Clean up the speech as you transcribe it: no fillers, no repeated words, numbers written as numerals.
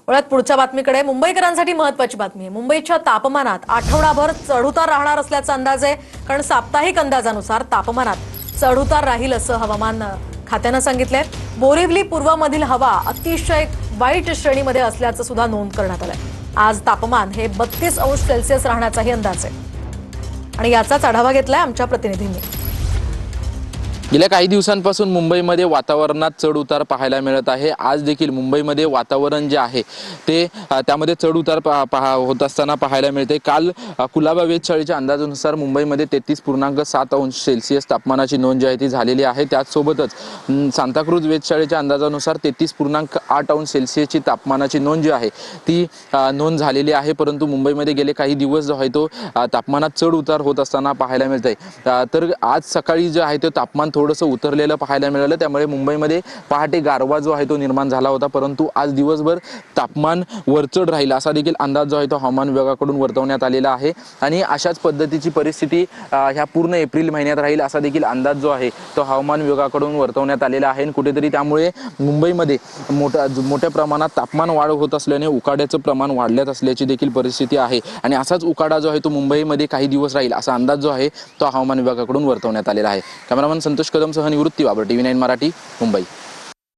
वळत पुढच्या बातमीकडे मुंबईकरांसाठी महत्त्वाची बातमी आहे। मुंबईच्या तापमानात आठवडाभर चढउतार राहणार असल्याचा अंदाज आहे, कारण साप्ताहिक अंदाजानुसार तापमानात चढउतार राहील असं हवामान खात्यानं सांगितलंय। बोरिवली पूर्वमधील हवा अतिशय वाईट श्रेणीमध्ये असल्याचं सुद्धा नोंद करण्यात आलंय। आज तापमान हे 32 अंश सेल्सिअस राहण्याचाही अंदाज आहे आणि याचाच आढावा घेतलाय आमच्या प्रतिनिधींनी। गेल्या काही दिवसांपासून मुंबईमध्ये वातावरणात चढ उतार पाहायला मिळत आहे। आज देखील मुंबईमध्ये वातावरण जे आहे ते त्यामध्ये चढ उतार होत असताना पाहायला मिळते। काल कुलाबा वेधशाळेच्या अंदाजानुसार मुंबईमध्ये 33.7 अंश सेल्सिअस तापमानाची नोंद जी आहे ती झालेली आहे। त्याचसोबतच सांताक्रूज वेधशाळेच्या अंदाजानुसार 33.8 अंश सेल्सिअसची तापमानाची नोंद जी आहे ती नोंद झालेली आहे। परंतु मुंबईमध्ये गेले काही दिवस जो आहे तो तापमानात चढ उतार होत असताना पाहायला मिळते। तर आज सकाळी जे आहे ते तापमान थोडंसं उतरलेलं पाहायला मिळालं, त्यामुळे मुंबईमध्ये पहाटे गारवा जो आहे तो निर्माण झाला होता। परंतु आज दिवसभर तापमान वरचढ राहील असा देखील अंदाज जो आहे तो हवामान विभागाकडून वर्तवण्यात आलेला आहे आणि अशाच पद्धतीची परिस्थिती ह्या पूर्ण एप्रिल महिन्यात राहील असा देखील अंदाज जो आहे तो हवामान विभागाकडून वर्तवण्यात आलेला आहे। कुठेतरी त्यामुळे मुंबईमध्ये मोठ्या प्रमाणात तापमान वाढ होत असल्याने उकाड्याचं प्रमाण वाढल्यात असल्याची देखील परिस्थिती आहे आणि असाच उकाडा जो आहे तो मुंबईमध्ये काही दिवस राहील असा अंदाज जो आहे तो हवामान विभागाकडून वर्तवण्यात आलेला आहे। कॅमेरामन संतोष कदम सह निवृत्ती बाबर, TV9 मराठी, मुंबई।